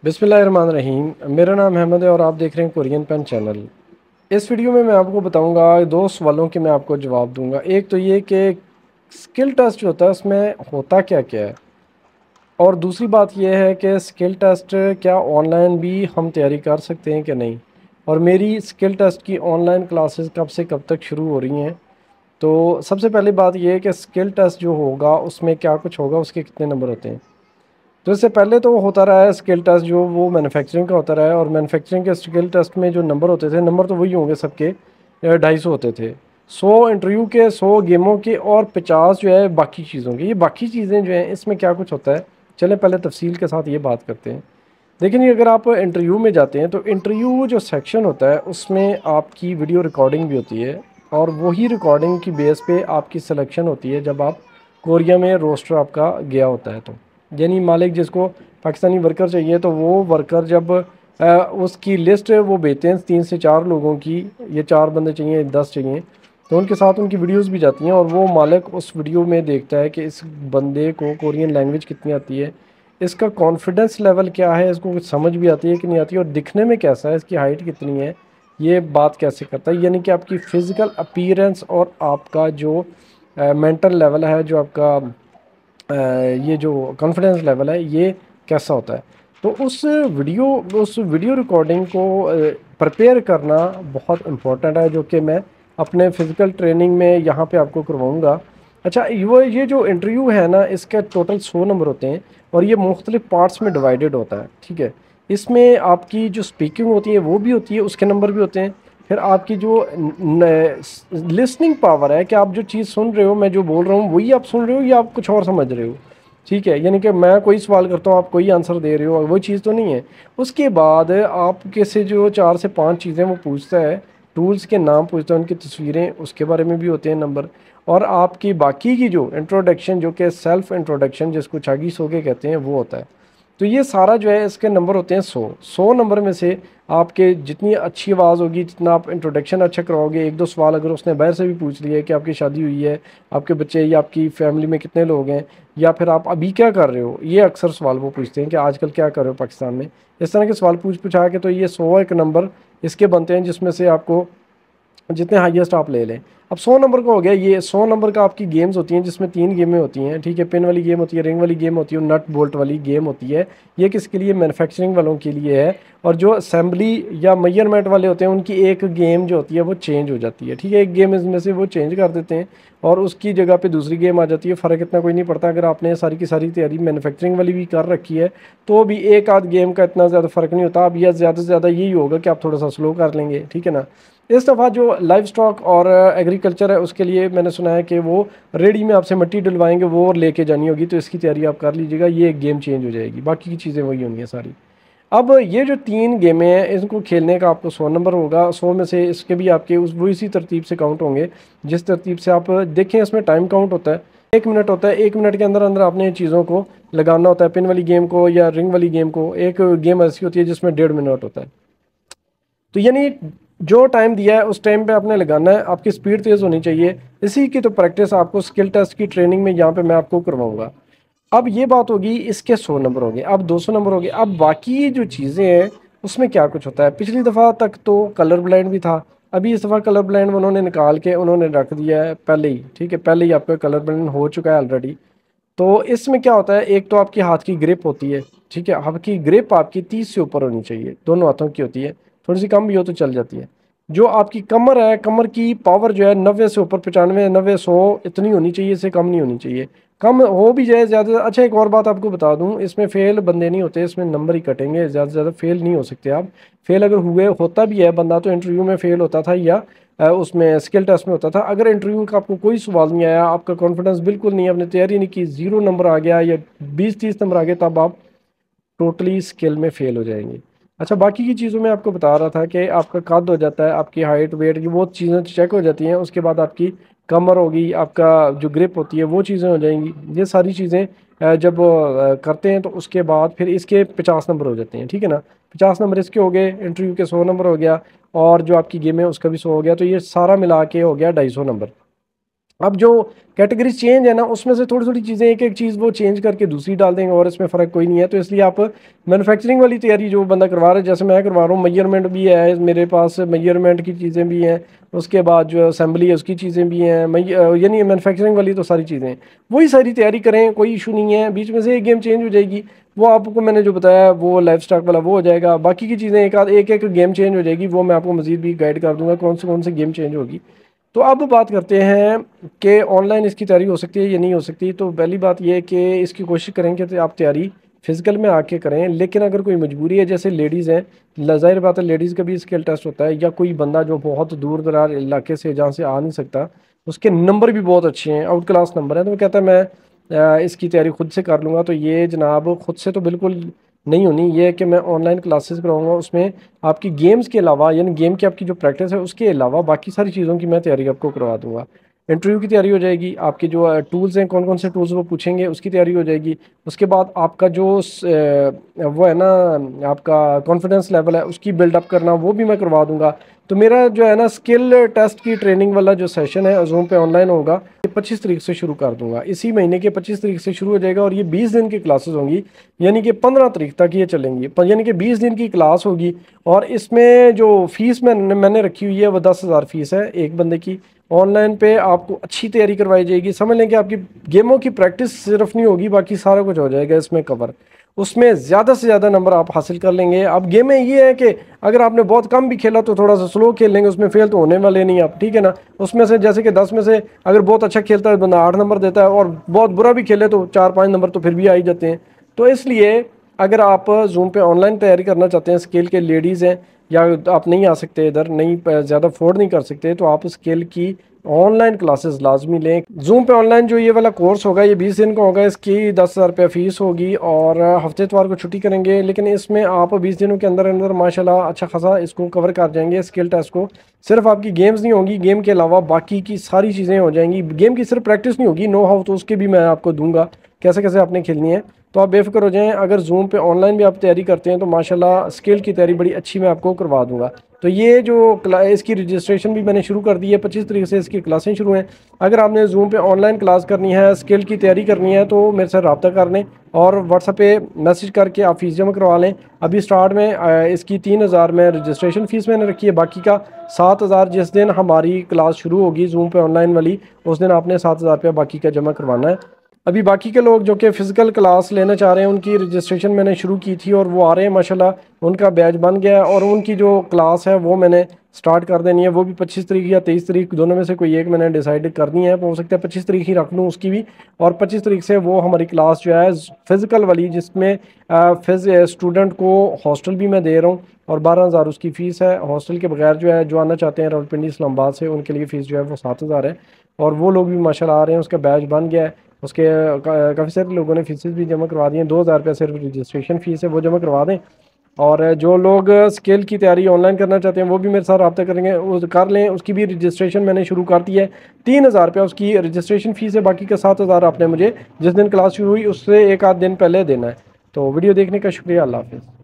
बिस्मिल्लाहिर्रहमानिर्रहीम। मेरा नाम अहमद है और आप देख रहे हैं कोरियन पेन चैनल। इस वीडियो में मैं आपको बताऊंगा, दो सवालों के मैं आपको जवाब दूंगा। एक तो ये कि स्किल टेस्ट जो होता है उसमें होता क्या क्या है, और दूसरी बात यह है कि स्किल टेस्ट क्या ऑनलाइन भी हम तैयारी कर सकते हैं कि नहीं, और मेरी स्किल टेस्ट की ऑनलाइन क्लासेस कब से कब तक शुरू हो रही हैं। तो सबसे पहली बात यह है कि स्किल टेस्ट जो होगा उसमें क्या कुछ होगा, उसके कितने नंबर होते हैं। तो इससे पहले तो होता रहा है स्किल टेस्ट जो वो मैन्युफैक्चरिंग का होता रहा है, और मैन्युफैक्चरिंग के स्किल टेस्ट में जो नंबर होते थे, नंबर तो वही होंगे सबके, 250 होते थे। 100 इंटरव्यू के, 100 गेमों के, और 50 जो है बाकी चीज़ों के। ये बाकी चीज़ें जो हैं इसमें क्या कुछ होता है, चलें पहले तफसील के साथ ये बात करते हैं। लेकिन ये अगर आप इंटरव्यू में जाते हैं तो इंटरव्यू जो सेक्शन होता है उसमें आपकी वीडियो रिकॉर्डिंग भी होती है, और वही रिकॉर्डिंग की बेस पे आपकी सिलेक्शन होती है जब आप कोरिया में रोस्टर आपका गया होता है। तो यानी मालिक जिसको पाकिस्तानी वर्कर चाहिए, तो वो वर्कर जब उसकी लिस्ट वो भेजते हैं 3 से 4 लोगों की, ये 4 बंदे चाहिए, 10 चाहिए, तो उनके साथ उनकी वीडियोस भी जाती हैं, और वो मालिक उस वीडियो में देखता है कि इस बंदे को कोरियन लैंग्वेज कितनी आती है, इसका कॉन्फिडेंस लेवल क्या है, इसको कुछ समझ भी आती है कि नहीं आती, और दिखने में कैसा है, इसकी हाइट कितनी है, ये बात कैसे करता है। यानी कि आपकी फ़िज़िकल अपीयरेंस और आपका जो मेंटल लेवल है, जो आपका ये जो कॉन्फिडेंस लेवल है, ये कैसा होता है। तो उस वीडियो रिकॉर्डिंग को प्रिपेयर करना बहुत इम्पोर्टेंट है, जो कि मैं अपने फ़िज़िकल ट्रेनिंग में यहाँ पे आपको करवाऊँगा। अच्छा, ये जो इंटरव्यू है ना, इसके टोटल 100 नंबर होते हैं, और ये मुख्तलिफ पार्ट्स में डिवाइडेड होता है, ठीक है। इसमें आपकी जो स्पीकिंग होती है वो भी होती है, उसके नंबर भी होते हैं। फिर आपकी जो लिसनिंग पावर है, कि आप जो चीज़ सुन रहे हो, मैं जो बोल रहा हूँ वही आप सुन रहे हो या आप कुछ और समझ रहे हो, ठीक है। यानी कि मैं कोई सवाल करता हूँ, आप कोई आंसर दे रहे हो, वो चीज़ तो नहीं है। उसके बाद आपके से जो 4 से 5 चीज़ें वो पूछता है, टूल्स के नाम पूछता है, उनकी तस्वीरें, उसके बारे में भी होते हैं नंबर। और आपकी बाकी की जो इंट्रोडक्शन, जो कि सेल्फ इंट्रोडक्शन, जिसको चागी सो के कहते हैं, वो होता है। तो ये सारा जो है इसके नंबर होते हैं 100 नंबर में से आपके जितनी अच्छी आवाज़ होगी, जितना आप इंट्रोडक्शन अच्छा कराओगे, एक दो सवाल अगर उसने बाहर से भी पूछ लिया है कि आपकी शादी हुई है, आपके बच्चे या आपकी फैमिली में कितने लोग हैं, या फिर आप अभी क्या कर रहे हो, ये अक्सर सवाल वो पूछते हैं कि आजकल क्या कर रहे हो पाकिस्तान में। इस तरह के सवाल पूछा के तो ये 100 एक नंबर इसके बनते हैं, जिसमें से आपको जितने हाईएस्ट आप ले लें। अब 100 नंबर का हो गया। ये 100 नंबर का आपकी गेम्स होती हैं, जिसमें 3 गेमें होती हैं, ठीक है। पिन वाली गेम होती है, रिंग वाली गेम होती है, और नट बोल्ट वाली गेम होती है। ये किसके लिए? मैन्युफैक्चरिंग वालों के लिए है। और जो असेंबली या मेजरमेंट वाले होते हैं, उनकी एक गेम जो होती है वो चेंज हो जाती है, ठीक है। एक गेम इसमें से वो चेंज कर देते हैं और उसकी जगह पे दूसरी गेम आ जाती है। फ़र्क इतना कोई नहीं पड़ता। अगर आपने सारी की सारी तैयारी मैन्युफैक्चरिंग वाली भी कर रखी है तो भी एक आध गेम का इतना ज़्यादा फ़र्क नहीं होता। अब यह ज़्यादा से ज़्यादा यही होगा कि आप थोड़ा सा स्लो कर लेंगे, ठीक है ना। इस दफ़ा जो लाइव स्टॉक और एग्रीकल्चर है, उसके लिए मैंने सुना है कि वो रेडी में आपसे मिट्टी डलवाएंगे, वो और लेके जानी होगी, तो इसकी तैयारी आप कर लीजिएगा। ये एक गेम चेंज हो जाएगी, बाकी की चीज़ें वही होंगी सारी। अब ये जो 3 गेमें हैं, इनको खेलने का आपको 100 नंबर होगा। 100 में से इसके भी आपके वो इसी तरतीब से काउंट होंगे, जिस तरतीब से आप देखें। इसमें टाइम काउंट होता है, 1 मिनट होता है। 1 मिनट के अंदर अंदर आपने चीज़ों को लगाना होता है। पिन वाली गेम को या रिंग वाली गेम को, एक गेम ऐसी होती है जिसमें 1.5 मिनट होता है। तो यानी जो टाइम दिया है उस टाइम पे आपने लगाना है। आपकी स्पीड तेज़ होनी चाहिए। इसी की तो प्रैक्टिस आपको स्किल टेस्ट की ट्रेनिंग में यहाँ पे मैं आपको करवाऊंगा। अब ये बात होगी, इसके 100 नंबर हो गए, अब 200 नंबर हो गए। अब बाकी जो चीज़ें हैं उसमें क्या कुछ होता है। पिछली दफ़ा तक तो कलर ब्लाइंड भी था, अभी इस दफ़ा कलर ब्लाइंड उन्होंने निकाल के उन्होंने रख दिया है पहले ही, ठीक है। पहले ही आपका कलर ब्लाइंड हो चुका है ऑलरेडी। तो इसमें क्या होता है, एक तो आपकी हाथ की ग्रिप होती है, ठीक है। हाथ की ग्रिप आपकी 30 से ऊपर होनी चाहिए, दोनों हाथों की होती है। थोड़ी सी कम भी हो तो चल जाती है। जो आपकी कमर है, कमर की पावर जो है 90 से ऊपर, 95, 90, 100 इतनी होनी चाहिए, इससे कम नहीं होनी चाहिए। कम हो भी जाए ज़्यादा अच्छा। एक और बात आपको बता दूं, इसमें फेल बंदे नहीं होते, इसमें नंबर ही कटेंगे। ज़्यादा से ज़्यादा फेल नहीं हो सकते आप। फेल अगर हुए, होता भी है बंदा तो इंटरव्यू में फेल होता था, या उसमें स्किल टेस्ट में होता था। अगर इंटरव्यू का आपको कोई सवाल नहीं आया, आपका कॉन्फिडेंस बिल्कुल नहीं है, आपने तैयारी नहीं की, 0 नंबर आ गया या 20-30 नंबर आ गए, तब आप टोटली स्किल में फेल हो जाएंगे। अच्छा, बाकी की चीज़ों में आपको बता रहा था कि आपका कद हो जाता है, आपकी हाइट वेट की वो चीज़ें चेक हो जाती हैं। उसके बाद आपकी कमर होगी, आपका जो ग्रिप होती है वो चीज़ें हो जाएंगी। ये सारी चीज़ें जब करते हैं तो उसके बाद फिर इसके 50 नंबर हो जाते हैं, ठीक है ना। 50 नंबर इसके हो गए, इंटरव्यू के 100 नंबर हो गया, और जो आपकी गेम है उसका भी 100 हो गया। तो ये सारा मिला के हो गया 250 नंबर। अब जो कैटेगरी चेंज है ना, उसमें से थोड़ी थोड़ी चीज़ें, एक एक चीज़ वो चेंज करके दूसरी डाल देंगे और इसमें फ़र्क कोई नहीं है। तो इसलिए आप मैन्युफैक्चरिंग वाली तैयारी जो बंदा करवा रहा है, जैसे मैं करवा रहा हूँ, मेजरमेंट भी है मेरे पास, मेजरमेंट की चीज़ें भी हैं, उसके बाद जो असेंबली है उसकी चीज़ें भी हैं, यानी मैन्युफैक्चरिंग वाली तो सारी चीज़ें हैं, वही सारी तैयारी करें, कोई इशू नहीं है। बीच में से एक गेम चेंज हो जाएगी, वो आपको मैंने जो बताया वो लाइफ स्टॉक वाला वो हो जाएगा। बाकी की चीज़ें एक एक गेम चेंज हो जाएगी, वो मैं आपको मजीद भी गाइड कर दूंगा कौन सी गेम चेंज होगी। तो अब बात करते हैं कि ऑनलाइन इसकी तैयारी हो सकती है या नहीं हो सकती। तो पहली बात यह है कि इसकी कोशिश करेंगे तो आप तैयारी फिजिकल में आके करें, लेकिन अगर कोई मजबूरी है, जैसे लेडीज़ हैं, ज़ाहिर बात है लेडीज़ का भी स्किल टेस्ट होता है, या कोई बंदा जो बहुत दूर दराज इलाके से जहाँ से आ नहीं सकता, उसके नंबर भी बहुत अच्छे हैं, आउट क्लास नंबर हैं, तो वो कहता है मैं इसकी तैयारी खुद से कर लूँगा। तो ये जनाब खुद से तो बिल्कुल नहीं होनी। ये है कि मैं ऑनलाइन क्लासेस कराऊंगा, उसमें आपकी गेम्स के अलावा, यानी गेम की आपकी जो प्रैक्टिस है उसके अलावा बाकी सारी चीज़ों की मैं तैयारी आपको करवा दूंगा। इंटरव्यू की तैयारी हो जाएगी, आपके जो टूल्स हैं, कौन कौन से टूल्स वो पूछेंगे उसकी तैयारी हो जाएगी। उसके बाद आपका जो वो है ना, आपका कॉन्फिडेंस लेवल है उसकी बिल्डअप करना, वो भी मैं करवा दूंगा। तो मेरा जो है ना स्किल टेस्ट की ट्रेनिंग वाला जो सेशन है जूम पे ऑनलाइन होगा, ये 25 तारीख से शुरू कर दूंगा। इसी महीने के 25 तारीख से शुरू हो जाएगा और ये 20 दिन की क्लासेस होंगी, यानी कि 15 तारीख तक ये चलेंगी, यानी कि 20 दिन की क्लास होगी। और इसमें जो फीस मैंने रखी हुई है वो 10,000 फीस है एक बंदे की। ऑनलाइन पे आपको अच्छी तैयारी करवाई जाएगी, समझ लें कि आपकी गेमों की प्रैक्टिस सिर्फ नहीं होगी, बाकी सारा कुछ हो जाएगा इसमें कवर। उसमें ज़्यादा से ज़्यादा नंबर आप हासिल कर लेंगे। अब गेमें ये है कि अगर आपने बहुत कम भी खेला तो थोड़ा सा स्लो खेल लेंगे, उसमें फेल तो होने वाले नहीं आप, ठीक है ना। उसमें से जैसे कि 10 में से अगर बहुत अच्छा खेलता है बंदा 8 नंबर देता है, और बहुत बुरा भी खेले तो 4-5 नंबर तो फिर भी आ ही जाते हैं। तो इसलिए अगर आप जूम पे ऑनलाइन तैयारी करना चाहते हैं, स्केल के लेडीज़ हैं, या आप नहीं आ सकते इधर, नहीं ज़्यादा अफोर्ड नहीं कर सकते, तो आप स्केल की ऑनलाइन क्लासेस लाजमी लें। जूम पे ऑनलाइन जो ये वाला कोर्स होगा ये 20 दिन का होगा, इसकी 10,000 रुपया फ़ीस होगी और हफ्ते इतवार को छुट्टी करेंगे। लेकिन इसमें आप 20 दिनों के अंदर अंदर माशाल्लाह अच्छा खासा इसको कवर कर जाएंगे, स्किल टेस्ट को। सिर्फ आपकी गेम्स नहीं होगी, गेम के अलावा बाकी की सारी चीज़ें हो जाएंगी। गेम की सिर्फ प्रैक्टिस नहीं होगी, नो हाउ तो उसके भी मैं आपको दूंगा, कैसे कैसे आपने खेलनी है। तो आप बेफिक्र हो जाएं, अगर जूम पे ऑनलाइन भी आप तैयारी करते हैं तो माशाल्लाह स्किल की तैयारी बड़ी अच्छी मैं आपको करवा दूंगा। तो ये जो इसकी रजिस्ट्रेशन भी मैंने शुरू कर दी है, 25 तारीख से इसकी क्लासें शुरू हैं। अगर आपने जूम पे ऑनलाइन क्लास करनी है, स्किल की तैयारी करनी है, तो मेरे से रब्ता कर लें और व्हाट्सएप पे मैसेज करके आप फीस जमा करवा लें। अभी स्टार्ट में इसकी 3,000 में रजिस्ट्रेशन फ़ीस मैंने रखी है, बाकी का 7,000 जिस दिन हमारी क्लास शुरू होगी जूम पे ऑनलाइन वाली, उस दिन आपने 7,000 रुपया बाकी का जमा करवाना है। अभी बाकी के लोग जो कि फ़िज़िकल क्लास लेना चाह रहे हैं उनकी रजिस्ट्रेशन मैंने शुरू की थी और वो आ रहे हैं माशाल्लाह, उनका बैच बन गया है और उनकी जो क्लास है वो मैंने स्टार्ट कर देनी है। वो भी 25 तारीख या 23 तारीख, दोनों में से कोई एक मैंने डिसाइड करनी है। हो सकता है 25 तारीख ही रख लूँ उसकी भी, और 25 तारीख से वो हमारी क्लास जो है फ़िज़िकल वाली, जिसमें स्टूडेंट को हॉस्टल भी मैं दे रहा हूँ और 12,000 उसकी फ़ीस है। हॉस्टल के बगैर जो है जो आना चाहते हैं रावलपिंडी इस्लामाबाद से, उनके लिए फ़ीस जो है वो 7,000 है और वो लोग भी माशाल्लाह आ रहे हैं, उसका बैच बन गया है। उसके काफ़ी सारे लोगों ने फीसेस भी जमा करवा दी हैं, 2,000 रुपया सिर्फ रजिस्ट्रेशन फ़ीस है, वो जमा करवा दें। और जो लोग स्केल की तैयारी ऑनलाइन करना चाहते हैं वो भी मेरे साथ रब्ता करेंगे, वो कर लें। उसकी भी रजिस्ट्रेशन मैंने शुरू कर दी है, 3,000 रुपया उसकी रजिस्ट्रेशन फ़ीस है, बाकी का 7,000 आपने मुझे जिस दिन क्लास शुरू हुई उससे एक आध दिन पहले देना है। तो वीडियो देखने का शुक्रिया, अल्लाह हाफ़िज़।